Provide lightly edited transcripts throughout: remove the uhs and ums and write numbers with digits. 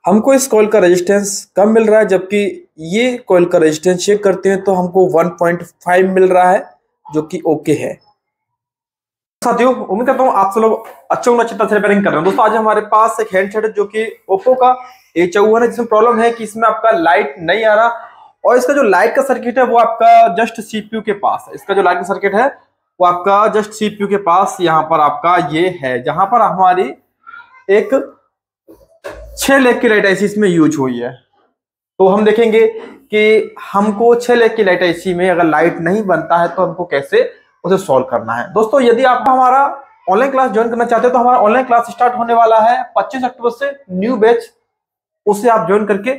हमको इस कॉइल का रेजिस्टेंस कम मिल रहा है, जबकि ये कॉइल का रेजिस्टेंस चेक करते हैं तो हमको 1.5 मिल रहा है, जो कि ओके है। साथियों, उम्मीद करता हूँ आप सब लोग अच्छे अच्छी तरह से रिपेयरिंग कर रहे हैं। दोस्तों, आज हमारे पास एक हैंडसेट है जो कि ओप्पो का A54 है, जिसमें प्रॉब्लम है कि इसमें आपका लाइट नहीं आ रहा और इसका जो लाइट का सर्किट है वो आपका जस्ट सीपीयू के पास है। इसका जो लाइट का सर्किट है वो आपका जस्ट सीपीयू के पास यहाँ पर आपका ये है, जहां पर हमारी एक 6 लेग की लाइट ऐसी इसमें यूज हुई है। तो हम देखेंगे कि हमको 6 लेग की लाइट ऐसी में अगर लाइट नहीं बनता है तो हमको कैसे उसे सॉल्व करना है। दोस्तों, यदि आप हमारा ऑनलाइन क्लास ज्वाइन करना चाहते हो तो हमारा ऑनलाइन क्लास स्टार्ट होने वाला है 25 अक्टूबर से, न्यू बैच। उसे आप ज्वाइन करके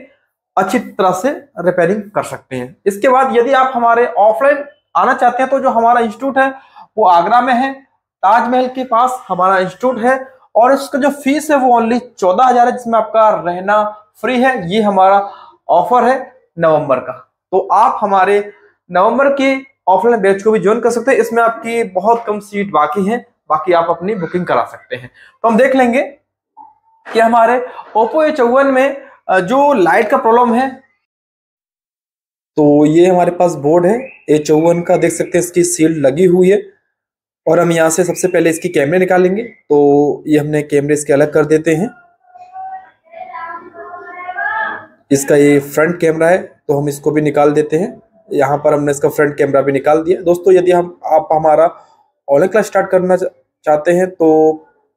अच्छी तरह से रिपेयरिंग कर सकते हैं। इसके बाद यदि आप हमारे ऑफलाइन आना चाहते हैं तो जो हमारा इंस्टीट्यूट है वो आगरा में है, ताजमहल के पास हमारा इंस्टीट्यूट है और इसका जो फीस है वो ओनली 14,000 है, जिसमें आपका रहना फ्री है। ये हमारा ऑफर है नवंबर का। तो आप हमारे नवंबर के ऑफलाइन बैच को भी ज्वाइन कर सकते हैं। इसमें आपकी बहुत कम सीट बाकी है, बाकी आप अपनी बुकिंग करा सकते हैं। तो हम देख लेंगे कि हमारे ओप्पो A54 में जो लाइट का प्रॉब्लम है। तो ये हमारे पास बोर्ड है A54 का, देख सकते हैं इसकी सील्ड लगी हुई है और हम यहाँ से सबसे पहले इसकी कैमरे निकालेंगे। तो ये हमने कैमरे इसके अलग कर देते हैं। इसका ये फ्रंट कैमरा है तो हम इसको भी निकाल देते हैं। यहाँ पर हमने इसका फ्रंट कैमरा भी निकाल दिया। दोस्तों, यदि आप हमारा ऑनलाइन क्लास स्टार्ट करना चाहते हैं तो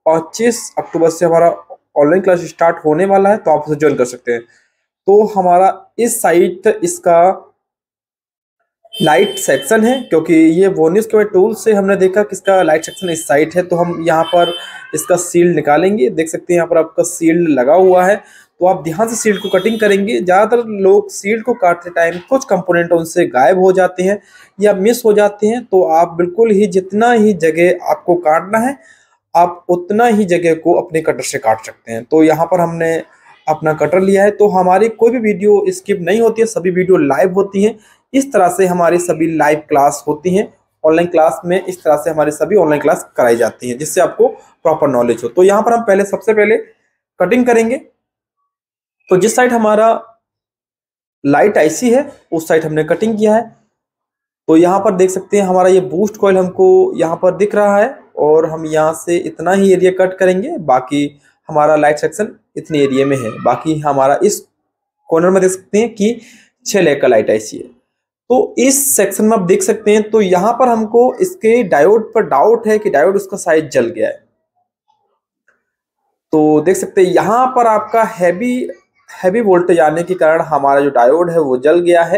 25 अक्टूबर से हमारा ऑनलाइन क्लास स्टार्ट होने वाला है, तो आप उसे ज्वाइन कर सकते हैं। तो हमारा इस साइट इसका लाइट सेक्शन है, क्योंकि ये वोनिस के टूल से हमने देखा कि इसका लाइट सेक्शन इस साइड है। तो हम यहाँ पर इसका सील्ड निकालेंगे। देख सकते हैं यहाँ पर आपका सील्ड लगा हुआ है, तो आप ध्यान से सील्ड को कटिंग करेंगे। ज़्यादातर लोग सील्ड को काटते टाइम कुछ कंपोनेंट उनसे गायब हो जाते हैं या मिस हो जाते हैं। तो आप बिल्कुल ही जितना ही जगह आपको काटना है आप उतना ही जगह को अपने कटर से काट सकते हैं। तो यहाँ पर हमने अपना कटर लिया है। तो हमारी कोई भी वीडियो स्किप नहीं होती है, सभी वीडियो लाइव होती हैं। इस तरह से हमारी सभी लाइव क्लास होती हैं। ऑनलाइन क्लास में इस तरह से हमारी सभी ऑनलाइन क्लास कराई जाती हैं, जिससे आपको प्रॉपर नॉलेज हो। तो यहाँ पर हम सबसे पहले कटिंग करेंगे। तो जिस साइड हमारा लाइट आईसी है उस साइड हमने कटिंग किया है। तो यहाँ पर देख सकते हैं हमारा ये बूस्ट कॉइल हमको यहाँ पर दिख रहा है और हम यहाँ से इतना ही एरिया कट करेंगे। बाकी हमारा लाइट सेक्शन इतने एरिया में है। बाकी हमारा इस कॉर्नर में देख सकते हैं कि 6 लेग का लाइट आईसी है। तो इस सेक्शन में आप देख सकते हैं, तो यहाँ पर हमको इसके डायोड पर डाउट है कि डायोड उसका साइज जल गया है। तो देख सकते हैं यहाँ पर आपका हैवी वोल्टेज आने के कारण हमारा जो डायोड है वो जल गया है।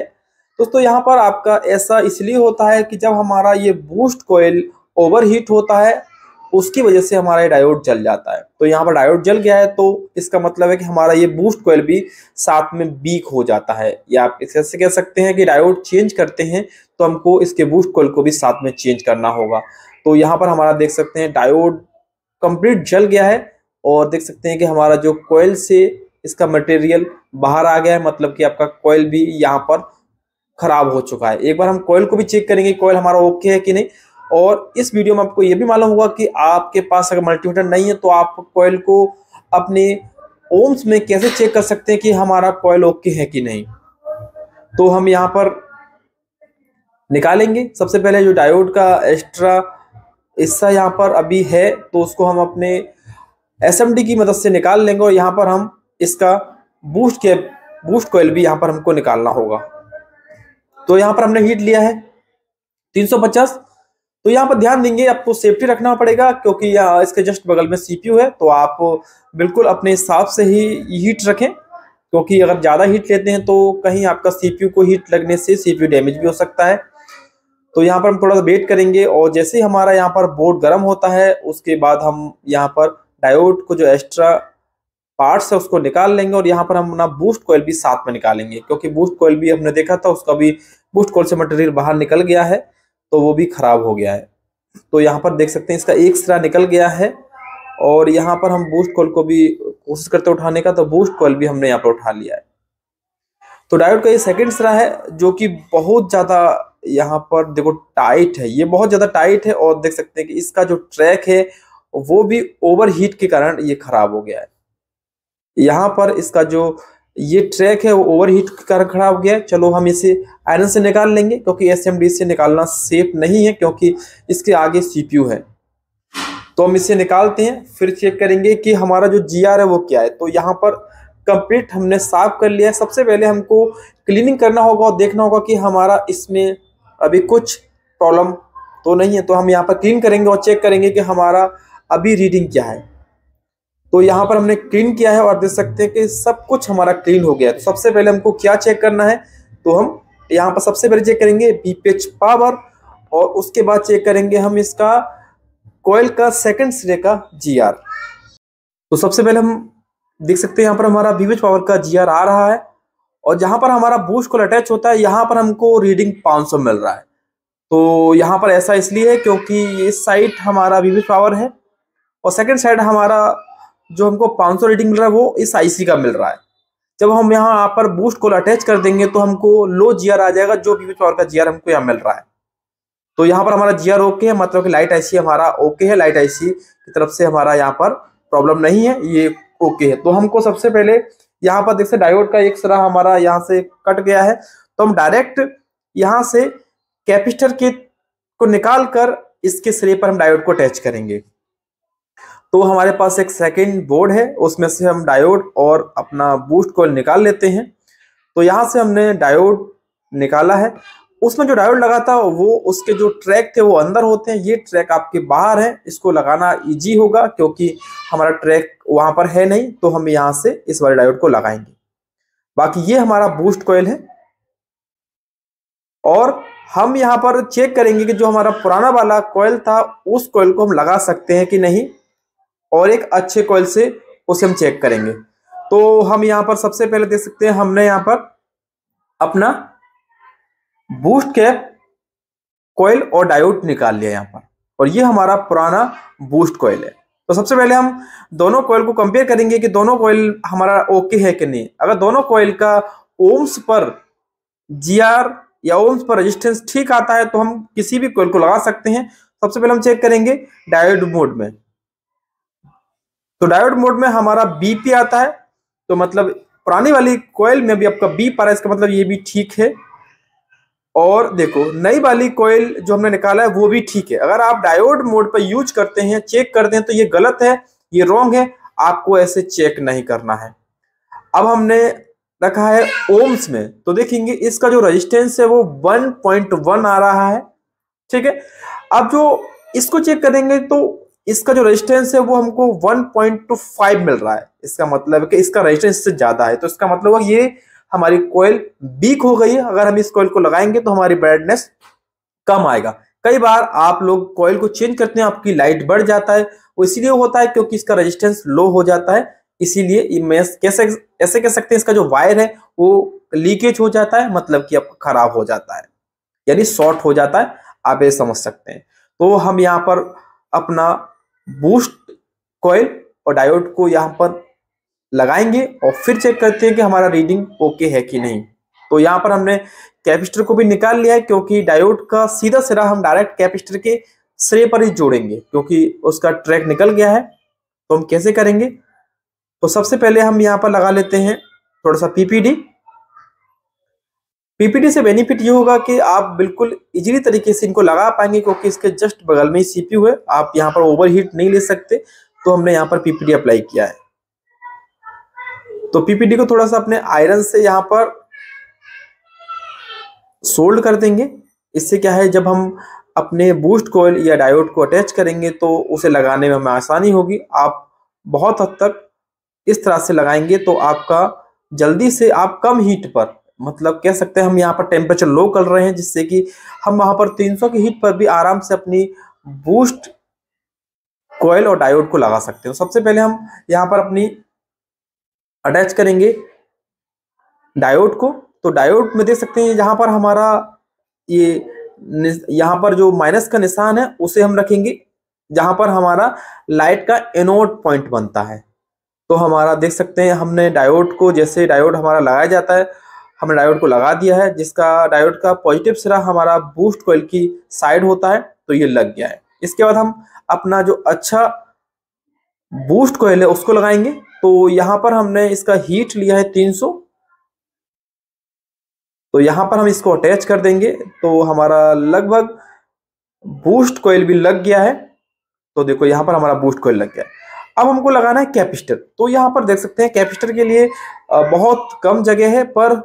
दोस्तों, यहाँ पर आपका ऐसा इसलिए होता है कि जब हमारा ये बूस्ट कॉइल ओवरहीट होता है उसकी वजह से हमारा ये डायोड जल जाता है। तो यहाँ पर डायोड जल गया है, तो इसका मतलब है कि हमारा ये बूस्ट कॉइल भी साथ में वीक हो जाता है। या आप ऐसे कह सकते हैं कि डायोड चेंज करते हैं तो हमको इसके बूस्ट कॉइल को भी साथ में चेंज करना होगा। तो यहाँ पर हमारा देख सकते हैं डायोड कंप्लीट जल गया है और देख सकते हैं कि हमारा जो कॉइल से इसका मटेरियल बाहर आ गया है, मतलब कि आपका कॉइल भी यहाँ पर खराब हो चुका है। एक बार हम कॉइल को भी चेक करेंगे कॉइल हमारा ओके है कि नहीं। और इस वीडियो में आपको ये भी मालूम होगा कि आपके पास अगर मल्टीमीटर नहीं है तो आप कॉइल को अपने ओम्स में कैसे चेक कर सकते हैं कि हमारा कॉइल ओके है कि नहीं। तो हम यहाँ पर निकालेंगे। सबसे पहले जो डायोड का एक्स्ट्रा हिस्सा यहाँ पर अभी है तो उसको हम अपने एसएमडी की मदद से निकाल लेंगे और यहाँ पर हम इसका बूस्ट कॉइल भी यहाँ पर हमको निकालना होगा। तो यहाँ पर हमने हीट लिया है 350। तो यहाँ पर ध्यान देंगे, आपको सेफ्टी रखना पड़ेगा क्योंकि यहाँ इसके जस्ट बगल में सीपीयू है। तो आप बिल्कुल अपने हिसाब से ही हीट रखें, क्योंकि अगर ज़्यादा हीट लेते हैं तो कहीं आपका सीपीयू को हीट लगने से सीपीयू डैमेज भी हो सकता है। तो यहाँ पर हम थोड़ा सा वेट करेंगे और जैसे ही हमारा यहाँ पर बोर्ड गर्म होता है उसके बाद हम यहाँ पर डायोड को जो एक्स्ट्रा पार्ट्स है उसको निकाल लेंगे और यहाँ पर हम अपना बूस्ट कॉइल भी साथ में निकालेंगे, क्योंकि बूस्ट कॉइल भी हमने देखा था उसका भी बूस्ट कॉइल से मटेरियल बाहर निकल गया है तो वो भी खराब हो गया है। तो यहाँ पर देख सकते हैं इसका एक सिरा निकल गया है और यहाँ पर हम बूस्ट कॉइल को भी कोशिश करते उठाने का, तो बूस्ट कॉइल भी हमने यहाँ पर उठा लिया है। तो डायोड का ये सेकंड सिरा है जो कि बहुत ज़्यादा यहाँ पर देखो टाइट है, ये बहुत ज़्यादा टाइट है और देख सकते हैं कि इसका जो ट्रैक है वो भी ओवर हीट के कारण ये खराब हो गया है। यहाँ पर इसका जो ये ट्रैक है वो ओवरहीट के कारण खड़ा हो गया है। चलो हम इसे आयरन से निकाल लेंगे, क्योंकि एसएमडी से निकालना सेफ नहीं है, क्योंकि इसके आगे सीपीयू है। तो हम इसे निकालते हैं, फिर चेक करेंगे कि हमारा जो जीआर है वो क्या है। तो यहाँ पर कंप्लीट हमने साफ कर लिया है। सबसे पहले हमको क्लीनिंग करना होगा और देखना होगा कि हमारा इसमें अभी कुछ प्रॉब्लम तो नहीं है। तो हम यहाँ पर क्लीन करेंगे और चेक करेंगे कि हमारा अभी रीडिंग क्या है। तो यहाँ पर हमने क्लीन किया है और देख सकते हैं कि सब कुछ हमारा क्लीन हो गया है। तो सबसे पहले हमको क्या चेक करना है, तो हम यहाँ पर सबसे पहले चेक करेंगे बीपीएच पावर, और उसके बाद चेक करेंगे हम इसका कॉइल का सेकंड सिरे का जीआर। तो सबसे पहले हम देख सकते हैं यहाँ पर हमारा बीपीएच पावर का जीआर आ रहा है, और जहाँ पर हमारा बूस्ट कॉइल अटैच होता है यहाँ पर हमको रीडिंग 500 मिल रहा है। तो यहाँ पर ऐसा इसलिए है क्योंकि इस साइड हमारा बीपीएच पावर है और सेकंड साइड हमारा जो हमको 500 रीडिंग मिल रहा है वो इस आईसी का मिल रहा है। जब हम यहाँ पर बूस्ट कॉइल अटैच कर देंगे तो हमको लो जीआर आ जाएगा, जो बीपीएच पावर का जीआर हमको यहाँ मिल रहा है। तो यहाँ पर हमारा जीआर ओके है, मतलब कि लाइट आईसी हमारा ओके है, लाइट आईसी की तरफ से हमारा यहाँ पर प्रॉब्लम नहीं है, ये ओके है। तो हमको सबसे पहले यहाँ पर देखिए डायोड का एक सिरा हमारा यहाँ से कट गया है, तो हम डायरेक्ट यहाँ से कैपेसिटर के को निकाल कर इसके सिरे पर हम डायोड को अटैच करेंगे। तो हमारे पास एक सेकंड बोर्ड है, उसमें से हम डायोड और अपना बूस्ट कॉइल निकाल लेते हैं। तो यहाँ से हमने डायोड निकाला है, उसमें जो डायोड लगा था वो उसके जो ट्रैक थे वो अंदर होते हैं, ये ट्रैक आपके बाहर है। इसको लगाना इजी होगा क्योंकि हमारा ट्रैक वहां पर है नहीं, तो हम यहाँ से इस वाले डायोड को लगाएंगे। बाकी ये हमारा बूस्ट कॉइल है, और हम यहाँ पर चेक करेंगे कि जो हमारा पुराना वाला कॉइल था उस कॉइल को हम लगा सकते हैं कि नहीं, और एक अच्छे कॉइल से उसे हम चेक करेंगे। तो हम यहाँ पर सबसे पहले देख सकते हैं हमने यहाँ पर अपना बूस्ट कैप कॉइल और डायोड निकाल लिया यहाँ पर, और ये हमारा पुराना बूस्ट कॉइल है। तो सबसे पहले हम दोनों कॉइल को कंपेयर करेंगे कि दोनों कॉइल हमारा ओके है कि नहीं। अगर दोनों कॉइल का ओम्स पर जीआर या ओम्स पर रेजिस्टेंस ठीक आता है तो हम किसी भी कॉइल को लगा सकते हैं। सबसे पहले हम चेक करेंगे डायोड मोड में। तो डायोड मोड में हमारा बीपी आता है, तो मतलब पुरानी वाली कॉइल में भी आपका बीप आ रहा है, इसका मतलब ये भी ठीक है। और देखो नई वाली कॉइल जो हमने निकाला है वो भी ठीक है। अगर आप डायोड मोड पर यूज करते हैं, चेक करते हैं, तो ये गलत है, ये रॉन्ग है, आपको ऐसे चेक नहीं करना है। अब हमने रखा है ओम्स में, तो देखेंगे इसका जो रेजिस्टेंस है वो 1.1 आ रहा है, ठीक है। अब जो इसको चेक करेंगे तो इसका जो रेजिस्टेंस है वो हमको 1.25 मिल रहा है। इसका मतलब है कि इसका रेजिस्टेंस से ज्यादा है, तो इसका मतलब है ये हमारी कॉइल वीक हो गई है। अगर हम इस कॉइल को लगाएंगे तो हमारी ब्राइटनेस कम आएगा। कई बार आप लोग कॉइल को चेंज करते हैं, आपकी लाइट बढ़ जाता है, वो इसीलिए होता है क्योंकि इसका रेजिस्टेंस लो हो जाता है। इसीलिए मैं कैसे ऐसे कह सकते हैं इसका जो वायर है वो लीकेज हो जाता है, मतलब कि आपका खराब हो जाता है, यानी शॉर्ट हो जाता है, आप ये समझ सकते हैं। तो हम यहाँ पर अपना बूस्ट कॉइल और डायोड को यहाँ पर लगाएंगे और फिर चेक करते हैं कि हमारा रीडिंग ओके है कि नहीं। तो यहाँ पर हमने कैपेसिटर को भी निकाल लिया है, क्योंकि डायोड का सीधा सिरा हम डायरेक्ट कैपेसिटर के सिरे पर ही जोड़ेंगे, क्योंकि उसका ट्रैक निकल गया है। तो हम कैसे करेंगे, तो सबसे पहले हम यहाँ पर लगा लेते हैं थोड़ा सा पीपीडी। पीपीडी से बेनिफिट ये होगा कि आप बिल्कुल इजीली तरीके से इनको लगा पाएंगे, क्योंकि इसके जस्ट बगल में ही सीपीयू है, आप यहाँ पर ओवरहीट नहीं ले सकते। तो हमने यहाँ पर पीपीडी अप्लाई किया है। तो पीपीडी को थोड़ा सा अपने आयरन से यहाँ पर सोल्ड कर देंगे। इससे क्या है, जब हम अपने बूस्ट कॉइल या डायोड को अटैच करेंगे तो उसे लगाने में हमें आसानी होगी। आप बहुत हद तक इस तरह से लगाएंगे तो आपका जल्दी से आप कम हीट पर, मतलब कह सकते हैं हम यहाँ पर टेम्परेचर लो कर रहे हैं, जिससे कि हम वहां पर 300 की हीट पर भी आराम से अपनी बूस्ट कॉइल और डायोड को लगा सकते हैं। तो सबसे पहले हम यहाँ पर अपनी अटैच करेंगे डायोड को। तो डायोड में देख सकते हैं जहां पर हमारा ये यहाँ पर जो माइनस का निशान है उसे हम रखेंगे जहां पर हमारा लाइट का एनोड पॉइंट बनता है। तो हमारा देख सकते हैं हमने डायोड को, जैसे डायोड हमारा लगाया जाता है, हमने डायोड को लगा दिया है, जिसका डायोड का पॉजिटिव सिरा हमारा बूस्ट कॉइल की साइड होता है, तो ये लग गया है। इसके बाद हम अपना जो अच्छा बूस्ट कॉइल है उसको लगाएंगे। तो यहाँ पर हमने इसका हीट लिया है 300। तो यहाँ पर हम इसको अटैच कर देंगे तो हमारा लगभग बूस्ट कॉइल भी लग गया है। तो देखो यहाँ पर हमारा बूस्ट कॉइल लग गया है। अब हमको लगाना है कैपेसिटर। तो यहाँ पर देख सकते हैं कैपेसिटर के लिए बहुत कम जगह है, पर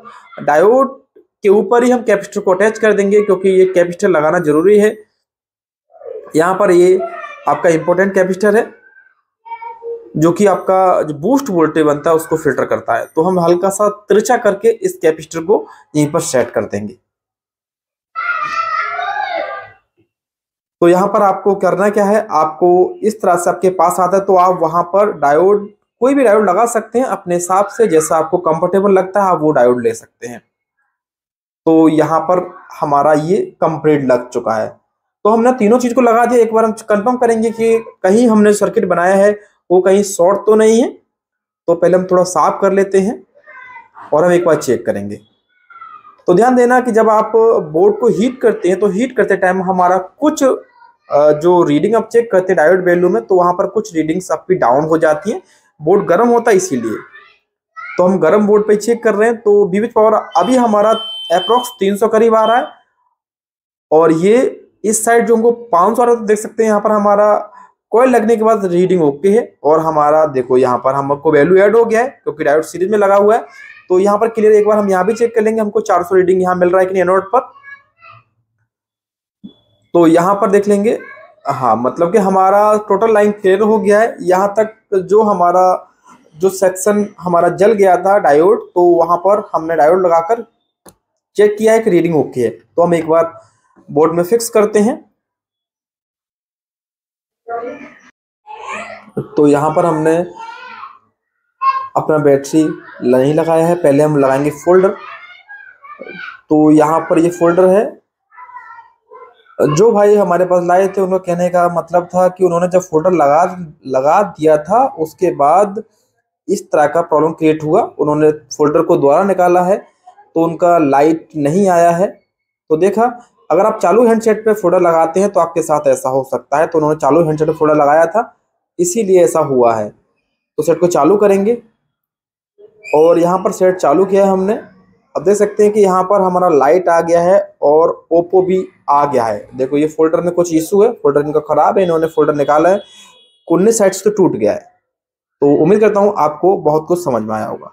डायोड के ऊपर ही हम कैपेसिटर को अटैच कर देंगे क्योंकि ये कैपेसिटर लगाना जरूरी है। यहाँ पर ये आपका इंपॉर्टेंट कैपेसिटर है जो कि आपका जो बूस्ट वोल्टेज बनता है उसको फिल्टर करता है। तो हम हल्का सा तिरछा करके इस कैपेसिटर को यहीं पर सेट कर देंगे। तो यहाँ पर आपको करना क्या है, आपको इस तरह से आपके पास आता है तो आप वहां पर डायोड, कोई भी डायोड लगा सकते हैं अपने हिसाब से, जैसा आपको कंफर्टेबल लगता है आप वो डायोड ले सकते हैं। तो यहाँ पर हमारा ये कंप्लीट लग चुका है। तो हमने तीनों चीज को लगा दिया। एक बार हम कंफर्म करेंगे कि कहीं हमने सर्किट बनाया है वो कहीं शॉर्ट तो नहीं है। तो पहले हम थोड़ा साफ कर लेते हैं और हम एक बार चेक करेंगे। तो ध्यान देना कि जब आप बोर्ड को हीट करते हैं तो हीट करते टाइम हमारा कुछ जो रीडिंग आप चेक करते हैं डायोड वैल्यू में, तो वहां पर कुछ रीडिंग्स आपकी डाउन हो जाती है, बोर्ड गर्म होता है इसीलिए। तो हम गर्म बोर्ड पे चेक कर रहे हैं। तो विविध पावर अभी हमारा अप्रोक्स 300 करीब आ रहा है और ये इस साइड जो हमको 500 आ रहा है। तो देख सकते हैं यहाँ पर हमारा कॉइल लगने के बाद रीडिंग ओके है और हमारा देखो यहाँ पर हमको वैल्यू ऐड हो गया है क्योंकि डायोड सीरीज में लगा हुआ है। तो यहाँ पर क्लियर, एक बार हम यहाँ भी चेक कर लेंगे हमको 400 रीडिंग यहाँ मिल रहा है कि नहीं एनोड पर। तो यहाँ पर देख लेंगे, हाँ मतलब कि हमारा टोटल लाइन क्लियर हो गया है। यहाँ तक जो हमारा जो सेक्शन हमारा जल गया था डायोड, तो वहां पर हमने डायोड लगाकर चेक किया है कि रीडिंग ओके है। तो हम एक बार बोर्ड में फिक्स करते हैं। तो यहाँ पर हमने अपना बैटरी नहीं लगाया है, पहले हम लगाएंगे फोल्डर। तो यहाँ पर ये फोल्डर है। जो भाई हमारे पास लाए थे उनका कहने का मतलब था कि उन्होंने जब फोल्डर लगा दिया था उसके बाद इस तरह का प्रॉब्लम क्रिएट हुआ। उन्होंने फोल्डर को दोबारा निकाला है तो उनका लाइट नहीं आया है। तो देखा, अगर आप चालू हैंडसेट पे फोल्डर लगाते हैं तो आपके साथ ऐसा हो सकता है। तो उन्होंने चालू हैंडसेट पे फोल्डर लगाया था इसीलिए ऐसा हुआ है। तो सेट को चालू करेंगे और यहाँ पर सेट चालू किया है हमने। अब देख सकते हैं कि यहाँ पर हमारा लाइट आ गया है और ओप्पो भी आ गया है। देखो ये फोल्डर में कुछ इशू है, फोल्डर इनका खराब है, इन्होंने फोल्डर निकाला है, कुन्नी साइड से टूट गया है। तो उम्मीद करता हूँ आपको बहुत कुछ समझ में आया होगा।